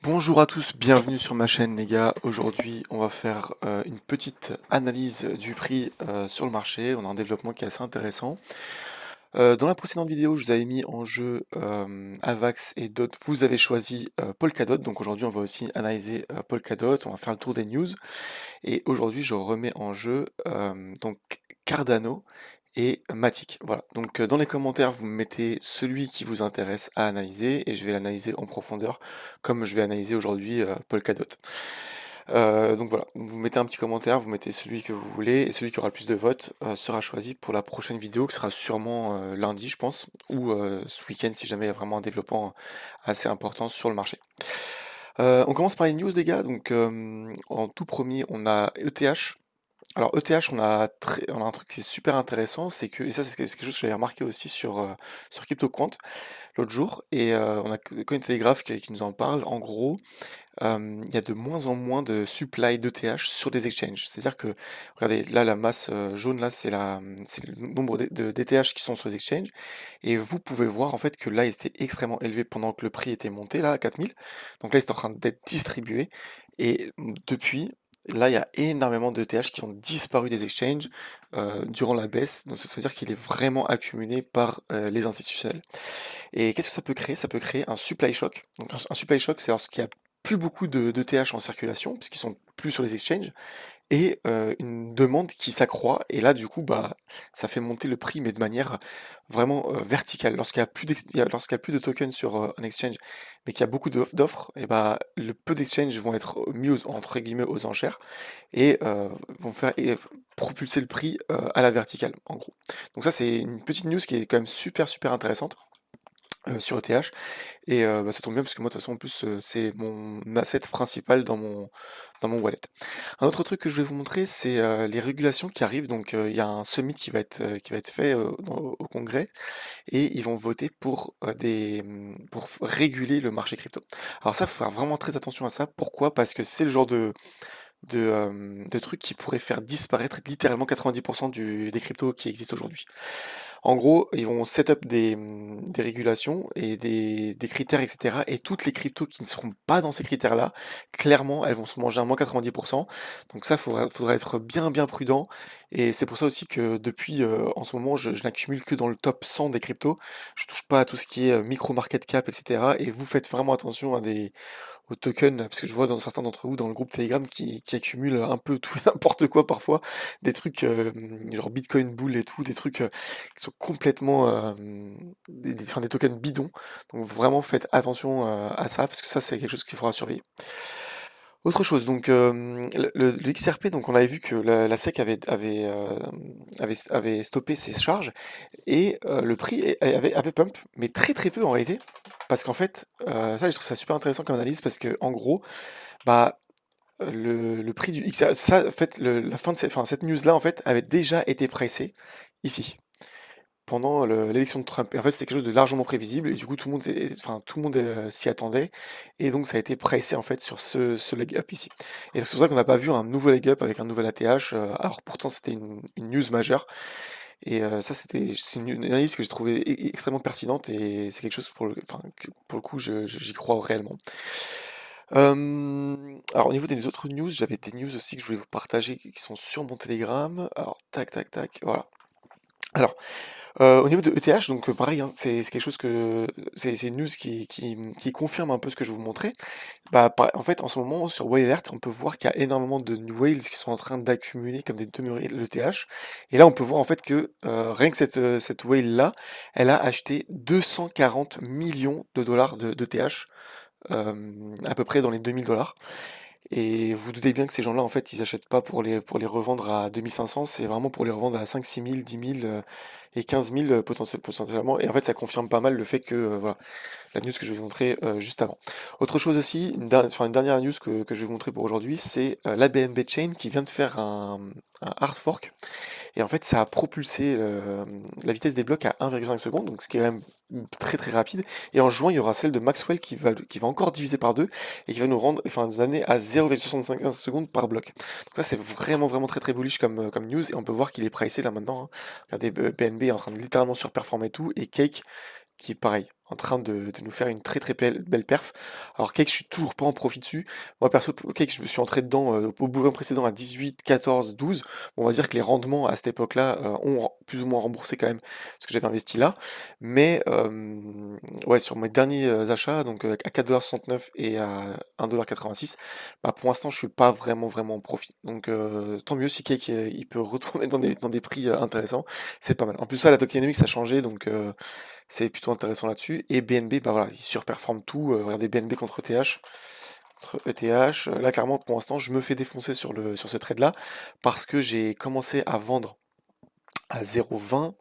Bonjour à tous, bienvenue sur ma chaîne les gars. Aujourd'hui on va faire une petite analyse du prix sur le marché. On a un développement qui est assez intéressant. Dans la précédente vidéo je vous avais mis en jeu Avax et DOT. Vous avez choisi Polkadot, donc aujourd'hui on va aussi analyser Polkadot. On va faire le tour des news. Et aujourd'hui je remets en jeu donc Cardano et Matic. Voilà, donc dans les commentaires vous me mettez celui qui vous intéresse à analyser et je vais l'analyser en profondeur comme je vais analyser aujourd'hui Polkadot. Donc voilà, vous mettez un petit commentaire, vous mettez celui que vous voulez et celui qui aura le plus de votes sera choisi pour la prochaine vidéo qui sera sûrement lundi je pense ou ce week-end si jamais il y a vraiment un développement assez important sur le marché. On commence par les news les gars, donc en tout premier on a ETH. Alors ETH, on a un truc qui est super intéressant, c'est que, et ça c'est quelque chose que j'avais remarqué aussi sur CryptoQuant l'autre jour, et on a Cointelegraph qui nous en parle. En gros, il y a de moins en moins de supply d'ETH sur des exchanges. C'est-à-dire que, regardez, là la masse jaune, là c'est le nombre d'ETH qui sont sur les exchanges, et vous pouvez voir en fait que là il était extrêmement élevé pendant que le prix était monté, là à 4000, donc là il est en train d'être distribué, et depuis, là il y a énormément d'ETH qui ont disparu des exchanges durant la baisse, donc ça veut dire qu'il est vraiment accumulé par les institutionnels. Et qu'est-ce que ça peut créer? Ça peut créer un supply shock. Donc un supply shock, c'est lorsqu'il y a plus beaucoup de TH en circulation, puisqu'ils sont plus sur les exchanges, et une demande qui s'accroît. Et là, du coup, bah, ça fait monter le prix, mais de manière vraiment verticale. Lorsqu'il y a plus de tokens sur un exchange, mais qu'il y a beaucoup d'offres, et bah, le peu d'exchanges vont être mis entre guillemets aux enchères et vont faire propulser le prix à la verticale, en gros. Donc ça, c'est une petite news qui est quand même super super intéressante sur ETH. Et bah, ça tombe bien parce que moi de toute façon en plus c'est mon asset principal dans mon wallet. Un autre truc que je vais vous montrer c'est les régulations qui arrivent. Donc il y a un summit qui va être fait au Congrès et ils vont voter pour réguler le marché crypto. Alors ça, faut faire vraiment très attention à ça. Pourquoi? Parce que c'est le genre de truc qui pourrait faire disparaître littéralement 90% des cryptos qui existent aujourd'hui. En gros, ils vont set up des régulations et des critères, etc. Et toutes les cryptos qui ne seront pas dans ces critères-là, clairement, elles vont se manger à moins 90%. Donc ça, faudra être bien, bien prudent. Et c'est pour ça aussi que depuis, en ce moment, je n'accumule que dans le top 100 des cryptos. Je touche pas à tout ce qui est micro market cap, etc. Et vous faites vraiment attention aux tokens, parce que je vois dans certains d'entre vous dans le groupe Telegram qui accumulent un peu tout et n'importe quoi parfois, des trucs genre Bitcoin Bull et tout, des trucs qui sont complètement enfin, des tokens bidons. Donc vraiment faites attention à ça, parce que ça c'est quelque chose qu'il faudra surveiller. Autre chose, donc le XRP, donc on avait vu que la SEC avait stoppé ses charges et le prix avait pump, mais très très peu en réalité, parce qu'en fait, ça je trouve ça super intéressant comme analyse, parce que en gros, bah le prix du XRP, ça en fait la fin de cette news là en fait avait déjà été pricée ici pendant l'élection de Trump. Et en fait, c'était quelque chose de largement prévisible, et du coup, tout le monde s'y attendait, et donc ça a été pricé en fait sur ce leg up ici. Et c'est pour ça qu'on n'a pas vu un nouveau leg up avec un nouvel ATH, alors pourtant c'était une news majeure, et ça c'est une analyse que j'ai trouvée extrêmement pertinente, et c'est quelque chose enfin, pour le coup, j'y crois réellement. Alors au niveau des autres news, j'avais des news aussi que je voulais vous partager qui sont sur mon Telegram. Alors tac tac tac, voilà. Alors, au niveau de ETH, donc pareil, hein, c'est quelque chose c'est une news qui confirme un peu ce que je vous montrais. Bah, en fait, en ce moment, sur Whale Alert, on peut voir qu'il y a énormément de new whales qui sont en train d'accumuler comme des demeurés l'ETH. Et là, on peut voir en fait que rien que cette whale-là, elle a acheté 240 millions de dollars d'ETH, à peu près dans les 2000 dollars. Et vous doutez bien que ces gens-là, en fait, ils achètent pas pour les revendre à 2500, c'est vraiment pour les revendre à 5 6000 10 000 et 15 000 potentiellement. Et en fait, ça confirme pas mal le fait que, voilà, la news que je vais vous montrer juste avant. Autre chose aussi, une dernière news que je vais vous montrer pour aujourd'hui, c'est la BNB Chain qui vient de faire un hard fork. Et en fait, ça a propulsé la vitesse des blocs à 1,5 secondes, donc ce qui est quand même très très rapide. Et en juin, il y aura celle de Maxwell qui va encore diviser par deux et qui va nous amener à 0,75 secondes par bloc. Donc ça, c'est vraiment vraiment très très bullish comme news, et on peut voir qu'il est pricé là maintenant, hein. Regardez, BNB est en train de littéralement surperformer tout, et Cake qui est pareil. en train de nous faire une très belle perf. Alors Cake, je suis toujours pas en profit dessus. Moi perso, Cake, je me suis entré dedans au bullion précédent à 18, 14, 12. Bon, on va dire que les rendements à cette époque-là ont plus ou moins remboursé quand même ce que j'avais investi là. Mais ouais, sur mes derniers achats, donc à 4,69$ et à 1,86$, bah, pour l'instant, je suis pas vraiment en profit. Donc tant mieux si Cake il peut retourner dans des prix intéressants, c'est pas mal. En plus ça, la tokenomics a changé, donc c'est plutôt intéressant là-dessus. Et BNB, bah voilà, il surperforme tout. Regardez BNB contre ETH. Contre ETH. Là, clairement, pour l'instant, je me fais défoncer sur ce trade-là parce que j'ai commencé à vendre à 0,20, donc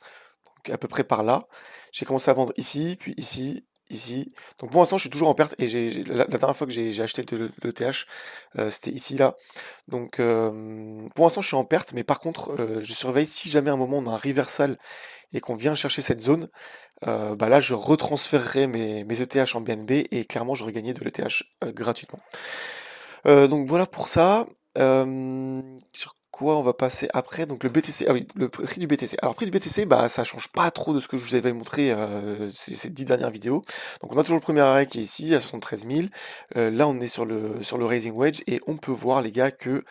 à peu près par là. J'ai commencé à vendre ici, puis ici, ici. Donc pour l'instant, je suis toujours en perte et la dernière fois que j'ai acheté de l'ETH, c'était ici, là. Donc pour l'instant, je suis en perte, mais par contre, je surveille si jamais à un moment on a un reversal et qu'on vient chercher cette zone, bah là, je retransférerai mes ETH en BNB et clairement, j'aurais gagné de l'ETH gratuitement. Donc voilà pour ça. Sur quoi on va passer après? Donc le BTC, ah oui, le prix du BTC. Alors, prix du BTC, bah ça change pas trop de ce que je vous avais montré ces 10 dernières vidéos. Donc on a toujours le premier arrêt qui est ici à 73 000. Là, on est sur le Rising Wedge et on peut voir, les gars, que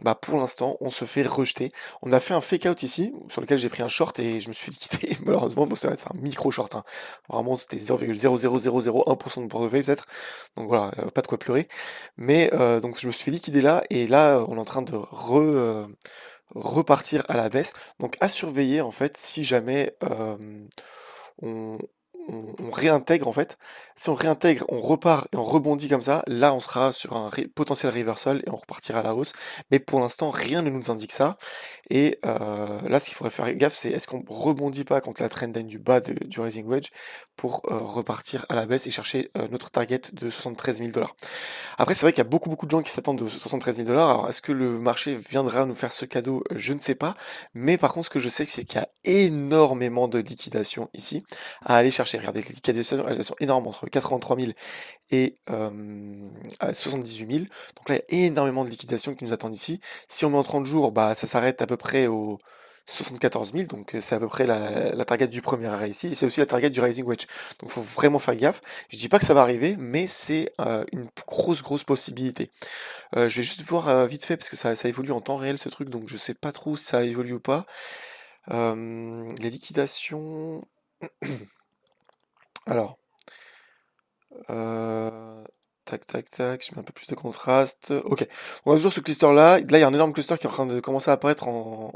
bah pour l'instant, on se fait rejeter. On a fait un fake out ici, sur lequel j'ai pris un short et je me suis fait liquider. Malheureusement, bon, c'est un micro short, hein. Vraiment, c'était 0,00001% de mon portefeuille peut-être. Donc voilà, pas de quoi pleurer. Mais donc je me suis fait liquider là, et là, on est en train de repartir à la baisse. Donc à surveiller en fait, si jamais on, on réintègre en fait. Si on réintègre, on repart et on rebondit comme ça, là on sera sur un potentiel reversal et on repartira à la hausse. Mais pour l'instant, rien ne nous indique ça. Et là, ce qu'il faudrait faire gaffe, c'est est-ce qu'on rebondit pas contre la trendline du bas du Rising Wedge pour repartir à la baisse et chercher notre target de 73 000$. Après, c'est vrai qu'il y a beaucoup de gens qui s'attendent de 73 000$. Alors, est-ce que le marché viendra nous faire ce cadeau? Je ne sais pas. Mais par contre, ce que je sais, c'est qu'il y a énormément de liquidations ici à aller chercher. Regardez, les liquidations, elles sont énormes, entre 83 000 et 78 000. Donc là, il y a énormément de liquidations qui nous attendent ici. Si on met en 30 jours, bah, ça s'arrête à peu près au 74 000, donc c'est à peu près la target du premier arrêt ici, et c'est aussi la target du Rising Wedge. Donc il faut vraiment faire gaffe. Je dis pas que ça va arriver, mais c'est une grosse possibilité. Je vais juste voir vite fait, parce que ça évolue en temps réel ce truc, donc je sais pas trop si ça évolue ou pas. Les liquidations... Alors... tac, je mets un peu plus de contraste. Ok, on a toujours ce cluster là. Là, il y a un énorme cluster qui est en train de commencer à apparaître en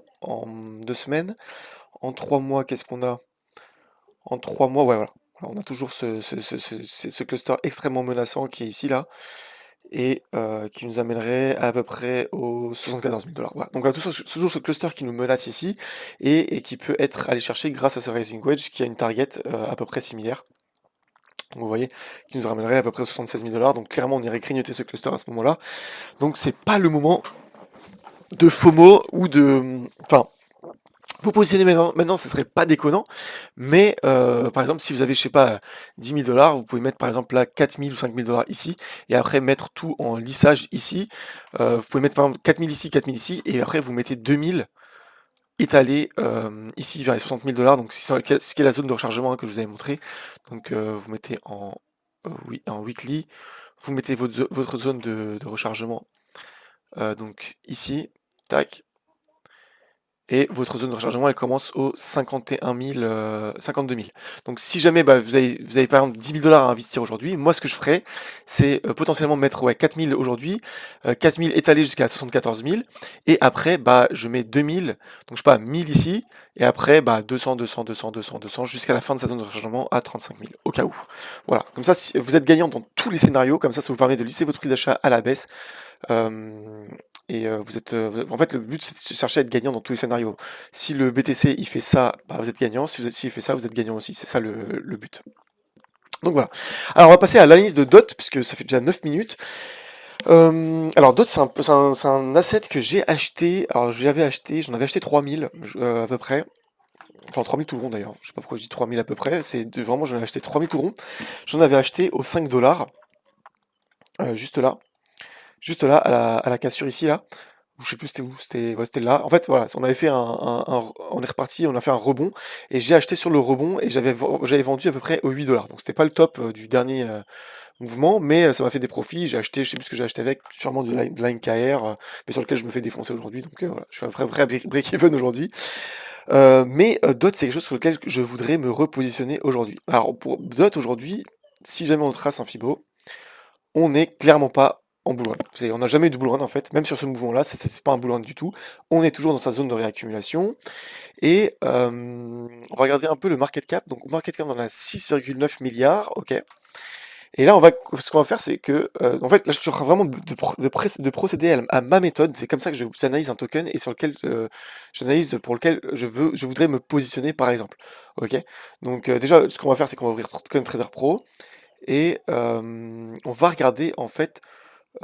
2 semaines. En 3 mois, qu'est-ce qu'on a? En 3 mois, ouais, voilà. Voilà, on a toujours ce cluster extrêmement menaçant qui est ici, là, et qui nous amènerait à peu près aux 74 000$. Voilà. Donc on a toujours ce cluster qui nous menace ici, et qui peut être allé chercher grâce à ce Rising Wedge qui a une target à peu près similaire. Donc vous voyez, qui nous ramènerait à peu près aux 76 000$. Donc clairement, on irait grignoter ce cluster à ce moment-là. Donc c'est pas le moment de FOMO ou de... Enfin, vous positionnez maintenant, ce serait pas déconnant, mais par exemple, si vous avez, je sais pas, 10 000$, vous pouvez mettre par exemple là 4 000 ou 5 000$ ici, et après mettre tout en lissage ici. Vous pouvez mettre par exemple 4 000 ici, 4 000 ici, et après vous mettez 2 000 étalés ici vers les 60 000$, donc ce qui est la zone de rechargement, hein, que je vous avais montré. Donc vous mettez oui, en weekly, vous mettez votre zone de rechargement, donc ici, tac. Et votre zone de rechargement, elle commence au 51 000, 52 000. Donc si jamais bah, vous avez par exemple 10 000$ à investir aujourd'hui, moi ce que je ferais, c'est potentiellement mettre 4 000 aujourd'hui, 4 000 étalés jusqu'à 74 000, et après bah, je mets 2 000, donc je sais pas, 1 000 ici, et après bah, 200, jusqu'à la fin de sa zone de rechargement à 35 000, au cas où. Voilà, comme ça si vous êtes gagnant dans tous les scénarios, comme ça vous permet de lisser votre prix d'achat à la baisse. Vous êtes, en fait, le but, c'est de chercher à être gagnant dans tous les scénarios. Si le BTC, il fait ça, bah, vous êtes gagnant. S'il fait ça, vous êtes gagnant aussi. C'est ça le but. Donc voilà. Alors, on va passer à l'analyse de DOT, puisque ça fait déjà 9 minutes. Alors, DOT, c'est un asset que j'ai acheté. Alors, j'en avais acheté 3000, à peu près. Enfin, 3000 tout rond, d'ailleurs. Je sais pas pourquoi je dis 3000 à peu près. Vraiment, j'en avais acheté 3000 tout rond. J'en avais acheté aux 5$. Juste là, à la cassure ici, là. ou je sais plus c'était où, c'était là. En fait, voilà, on avait fait on est reparti, on a fait un rebond, et j'ai acheté sur le rebond, et j'avais vendu à peu près aux 8 dollars. Donc c'était pas le top du dernier mouvement, mais ça m'a fait des profits. J'ai acheté, je sais plus ce que j'ai acheté avec, sûrement de la NKR, mais sur lequel je me fais défoncer aujourd'hui. Donc voilà, je suis à peu près à break-even aujourd'hui. Mais DOT, c'est quelque chose sur lequel je voudrais me repositionner aujourd'hui. Alors pour DOT aujourd'hui, si jamais on trace un Fibo, on n'est clairement pas en bull run. On n'a jamais eu de bull run en fait, même sur ce mouvement-là, c'est pas un bull run du tout. On est toujours dans sa zone de réaccumulation. Et on va regarder un peu le market cap. Donc market cap, on a 6,9 milliards, ok. Et là, ce qu'on va faire, c'est que, en fait, là, je suis en train vraiment de procéder à ma méthode. C'est comme ça que j'analyse un token et sur lequel j'analyse pour lequel je voudrais me positionner, par exemple. Ok. Donc déjà, ce qu'on va faire, c'est qu'on va ouvrir Token Trader Pro et on va regarder en fait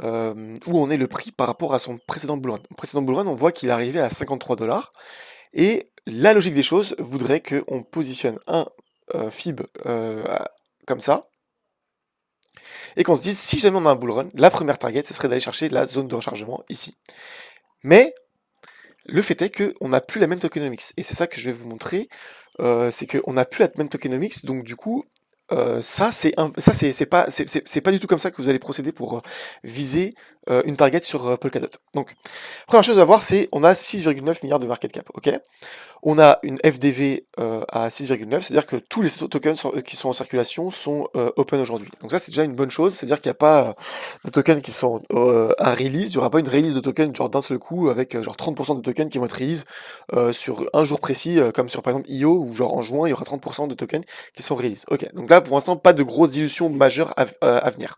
où en est le prix par rapport à son précédent bull run. Au précédent bull run, on voit qu'il est arrivé à 53 dollars et la logique des choses voudrait qu'on positionne un FIB comme ça et qu'on se dise, si jamais on a un bull run, la première target, ce serait d'aller chercher la zone de rechargement ici. Mais le fait est qu'on n'a plus la même tokenomics, et c'est ça que je vais vous montrer, c'est qu'on n'a plus la même tokenomics, donc du coup, c'est pas du tout comme ça que vous allez procéder pour viser une target sur Polkadot. Donc, première chose à voir, c'est on a 6,9 milliards de market cap, ok. On a une FDV à 6,9, c'est-à-dire que tous les tokens qui sont en circulation sont open aujourd'hui. Donc ça, c'est déjà une bonne chose, c'est-à-dire qu'il n'y a pas de tokens qui sont à release, il n'y aura pas une release de tokens genre d'un seul coup avec genre 30% de tokens qui vont être release sur un jour précis, comme sur par exemple IO, où genre en juin, il y aura 30% de tokens qui sont release. Ok, donc là, pour l'instant, pas de grosses dilutions majeures à venir.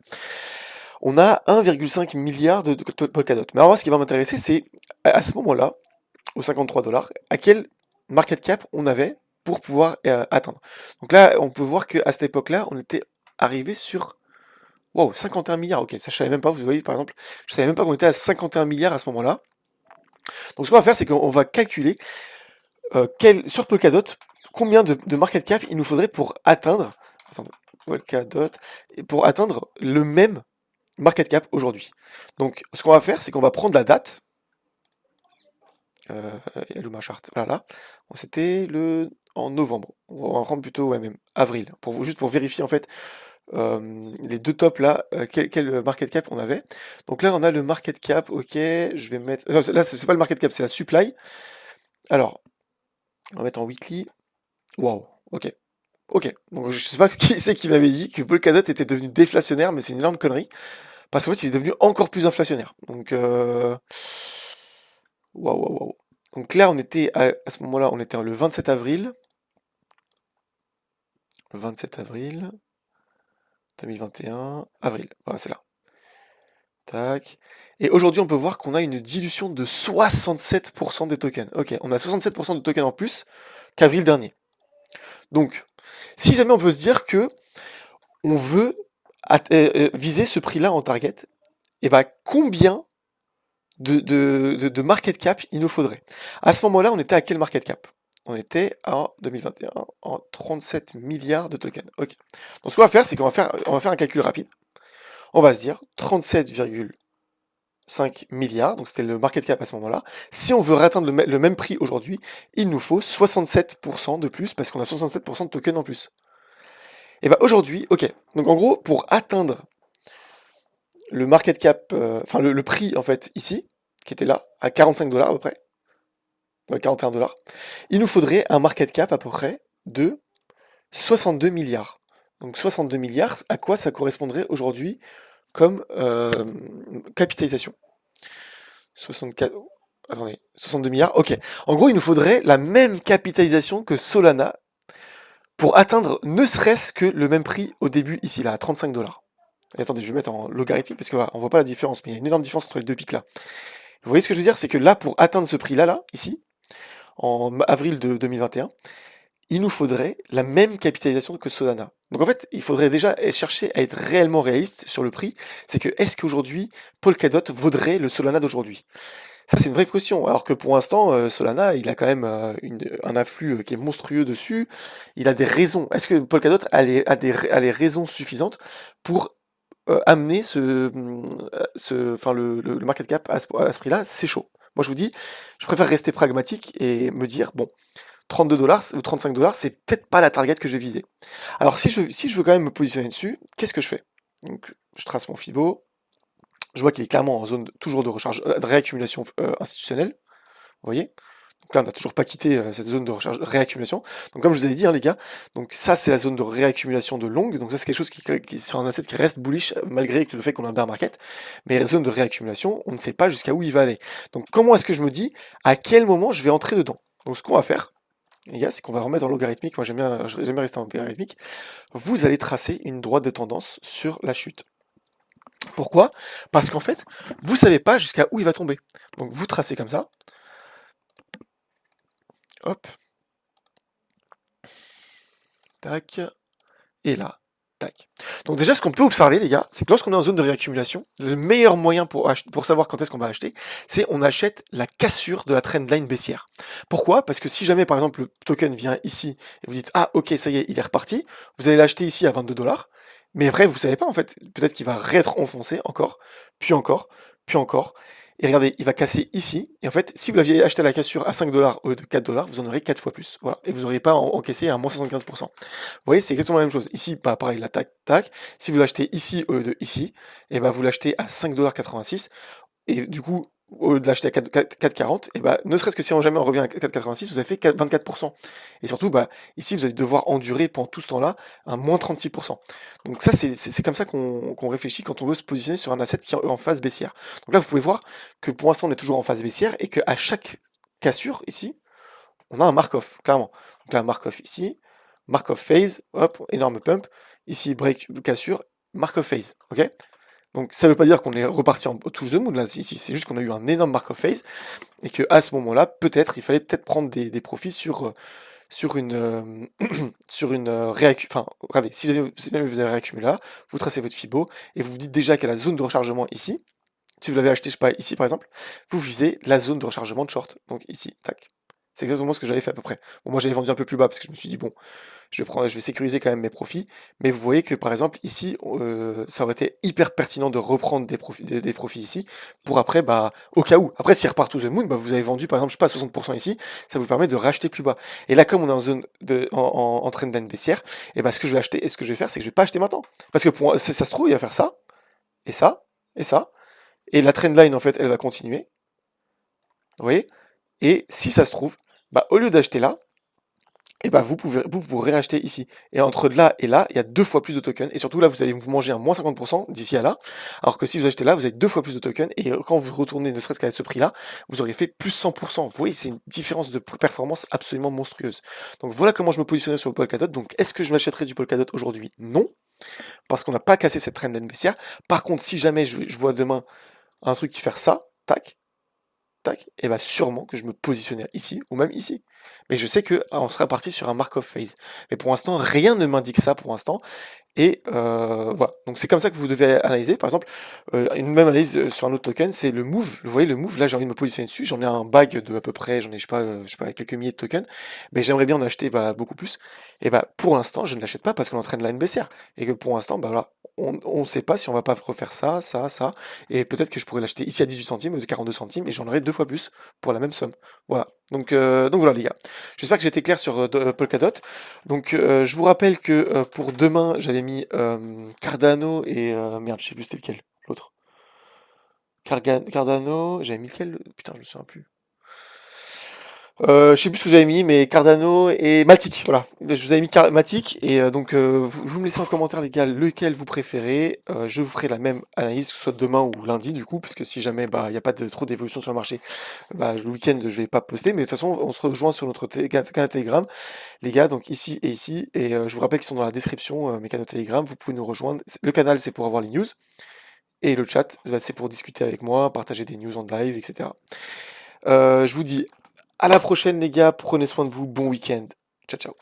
On a 1,5 milliard de Polkadot. Mais alors moi, ce qui va m'intéresser, c'est à ce moment-là, aux 53 dollars, à quel market cap on avait pour pouvoir atteindre. Donc là, on peut voir qu'à cette époque-là, on était arrivé sur wow, 51 milliards. Ok, ça je savais même pas. Vous voyez, par exemple, je savais même pas qu'on était à 51 milliards à ce moment-là. Donc ce qu'on va faire, c'est qu'on va calculer sur Polkadot combien de market cap il nous faudrait pour atteindre Polkadot, pour atteindre le même market cap aujourd'hui. Donc ce qu'on va faire, c'est qu'on va prendre la date. Il y a ma charte, voilà. Bon, c'était en novembre. On va prendre plutôt ouais, même avril, juste pour vérifier en fait les deux tops là, quel market cap on avait. Donc là on a le market cap, ok, je vais mettre. Là c'est pas le market cap, c'est la supply. Alors, on va mettre en weekly. Waouh, ok. Ok, donc je sais pas qui c'est qui m'avait dit que Polkadot était devenu déflationnaire, mais c'est une énorme connerie. Parce qu'en fait, il est devenu encore plus inflationnaire. Donc, waouh, waouh, waouh. Donc là, on était à ce moment-là, on était le 27 avril. Le 27 avril 2021. Avril, voilà, c'est là. Tac. Et aujourd'hui, on peut voir qu'on a une dilution de 67% des tokens. Ok, on a 67% de tokens en plus qu'avril dernier. Donc, si jamais on peut se dire que on veut viser ce prix-là en target, et ben combien de market cap il nous faudrait? À ce moment-là, on était à quel market cap? On était en 2021 en 37 milliards de tokens. Ok. Donc ce qu'on va faire, c'est qu'on va faire un calcul rapide. On va se dire 37,5 milliards, donc c'était le market cap à ce moment-là. Si on veut atteindre le même prix aujourd'hui, il nous faut 67% de plus, parce qu'on a 67% de tokens en plus. Et bien aujourd'hui, ok. Donc en gros, pour atteindre le market cap, enfin le prix en fait ici, qui était là, à 45 dollars à peu près, 41 dollars, il nous faudrait un market cap à peu près de 62 milliards. Donc 62 milliards, à quoi ça correspondrait aujourd'hui comme capitalisation? 64, attendez, 62 milliards, ok. En gros, il nous faudrait la même capitalisation que Solana pour atteindre ne serait-ce que le même prix au début ici, là, à 35 dollars. Et attendez, je vais mettre en logarithmique parce qu'on ne voit pas la différence, mais il y a une énorme différence entre les deux pics là. Vous voyez ce que je veux dire? C'est que là, pour atteindre ce prix-là, là, ici, en avril de 2021, il nous faudrait la même capitalisation que Solana. Donc en fait, il faudrait déjà chercher à être réellement réaliste sur le prix. C'est que est-ce qu'aujourd'hui, Polkadot vaudrait le Solana d'aujourd'hui? Ça, c'est une vraie question. Alors que pour l'instant, Solana, il a quand même un afflux qui est monstrueux dessus. Il a des raisons. Est-ce que Polkadot a les raisons suffisantes pour amener enfin, le market cap à ce prix-là? C'est chaud. Moi, je vous dis, je préfère rester pragmatique et me dire, bon, 32 $ ou 35 $, c'est peut-être pas la target que je vais viser. Alors, si je veux quand même me positionner dessus, qu'est-ce que je fais? Donc, je trace mon Fibo, je vois qu'il est clairement en zone toujours de recharge, de réaccumulation institutionnelle, vous voyez? Donc là, on n'a toujours pas quitté cette zone de recharge, réaccumulation. Donc comme je vous avais dit, hein, les gars, donc ça c'est la zone de réaccumulation de longue. Donc ça c'est quelque chose qui sur un asset qui reste bullish malgré le fait qu'on a un bear market. Mais la zone de réaccumulation, on ne sait pas jusqu'à où il va aller. Donc comment est-ce que je me dis à quel moment je vais entrer dedans? Donc ce qu'on va faire, les gars, c'est qu'on va remettre en logarithmique. Moi j'aime bien rester en logarithmique. Vous allez tracer une droite de tendance sur la chute. Pourquoi? Parce qu'en fait, vous savez pas jusqu'à où il va tomber. Donc vous tracez comme ça. Hop. Tac. Et là. Tac. Donc déjà, ce qu'on peut observer, les gars, c'est que lorsqu'on est en zone de réaccumulation, le meilleur moyen pour savoir quand est-ce qu'on va acheter, c'est on achète la cassure de la trendline baissière. Pourquoi? Parce que si jamais, par exemple, le token vient ici et vous dites, ah, ok, ça y est, il est reparti, vous allez l'acheter ici à 22 $, mais après, vous savez pas, en fait, peut-être qu'il va réêtre enfoncé encore, puis encore, puis encore. Et regardez, il va casser ici. Et en fait, si vous l'aviez acheté à la cassure à 5 $ au lieu de 4 $, vous en aurez 4 fois plus. Voilà. Et vous n'aurez pas encaissé un moins 75%. Vous voyez, c'est exactement la même chose. Ici, bah, pareil, la tac, tac. Si vous l'achetez ici au lieu de ici, et ben vous l'achetez à 5,86 $. Et du coup, au lieu de l'acheter à 4,40, et bah, ne serait-ce que si on jamais on revient à 4,86, vous avez fait 24%. Et surtout, bah, ici, vous allez devoir endurer pendant tout ce temps-là un moins 36%. Donc ça, c'est comme ça qu'on réfléchit quand on veut se positionner sur un asset qui est en phase baissière. Donc là, vous pouvez voir que pour l'instant, on est toujours en phase baissière et qu'à chaque cassure, ici, on a un mark-off, clairement. Donc là, mark-off ici, mark-off phase, hop, énorme pump. Ici, break, cassure, mark-off phase, ok? Donc ça veut pas dire qu'on est reparti en to the moon là, ici, c'est juste qu'on a eu un énorme mark-off phase et que à ce moment-là, peut-être, il fallait peut-être prendre des profits sur une enfin, regardez, si jamais vous avez réaccumulé là, vous tracez votre Fibo et vous vous dites déjà qu'il y a la zone de rechargement ici. Si vous l'avez acheté, je sais pas, ici par exemple, vous visez la zone de rechargement de short. Donc ici, tac. C'est exactement ce que j'avais fait à peu près. Bon, moi j'avais vendu un peu plus bas parce que je me suis dit, bon, je vais sécuriser quand même mes profits. Mais vous voyez que par exemple ici, ça aurait été hyper pertinent de reprendre des profits ici pour après, bah, au cas où. Après, s'il repart to the moon, bah, vous avez vendu par exemple, je sais pas, 60% ici, ça vous permet de racheter plus bas. Et là, comme on est en zone en trend baissière, et bah, ce que je vais acheter et ce que je vais faire, c'est que je vais pas acheter maintenant. Parce que ça se trouve, il va faire ça, et ça, et ça. Et la trendline, en fait, elle va continuer. Vous voyez? Et si ça se trouve, bah, au lieu d'acheter là, et bah, vous pourrez racheter ici. Et entre là, il y a 2 fois plus de tokens. Et surtout, là, vous allez vous manger un moins 50% d'ici à là. Alors que si vous achetez là, vous avez 2 fois plus de tokens. Et quand vous retournez, ne serait-ce qu'à ce prix-là, vous auriez fait plus 100%. Vous voyez, c'est une différence de performance absolument monstrueuse. Donc voilà comment je me positionnais sur le Polkadot. Donc est-ce que je m'achèterai du Polkadot aujourd'hui? Non. Parce qu'on n'a pas cassé cette trend baissière. Par contre, si jamais je vois demain un truc qui fait ça, tac, tac, et bah sûrement que je me positionnerai ici ou même ici. Mais je sais que on sera parti sur un mark-off phase. Mais pour l'instant, rien ne m'indique ça pour l'instant. Et voilà. Donc c'est comme ça que vous devez analyser. Par exemple, une même analyse sur un autre token, c'est le move. Vous voyez le move, là j'ai envie de me positionner dessus. J'en ai un bag de à peu près, j'en ai je sais pas quelques milliers de tokens. Mais j'aimerais bien en acheter beaucoup plus. Et bah pour l'instant, je ne l'achète pas parce qu'on est en train de line baissière. Et que pour l'instant, bah voilà, on ne sait pas si on va pas refaire ça, ça, ça. Et peut-être que je pourrais l'acheter ici à 18 centimes ou de 42 centimes et j'en aurai 2 fois plus pour la même somme. Voilà. Donc voilà les gars. J'espère que j'ai été clair sur Polkadot. Donc je vous rappelle que pour demain, j'avais mis Cardano et merde, je sais plus c'était lequel, l'autre. Cardano, j'avais mis lequel? Putain, je me souviens plus. Je sais plus ce que j'avais mis, mais Cardano et Matic, voilà. Je vous avais mis Matic, et donc vous me laissez en commentaire les gars lequel vous préférez. Je vous ferai la même analyse, que ce soit demain ou lundi du coup, parce que si jamais il n'y a pas trop d'évolution sur le marché, bah, le week-end je vais pas poster, mais de toute façon on se rejoint sur notre canal Telegram, les gars, donc ici et ici, et je vous rappelle qu'ils sont dans la description, mes canaux Telegram, vous pouvez nous rejoindre. Le canal c'est pour avoir les news, et le chat bah, c'est pour discuter avec moi, partager des news en live, etc. Je vous dis à la prochaine les gars, prenez soin de vous, bon week-end. Ciao ciao.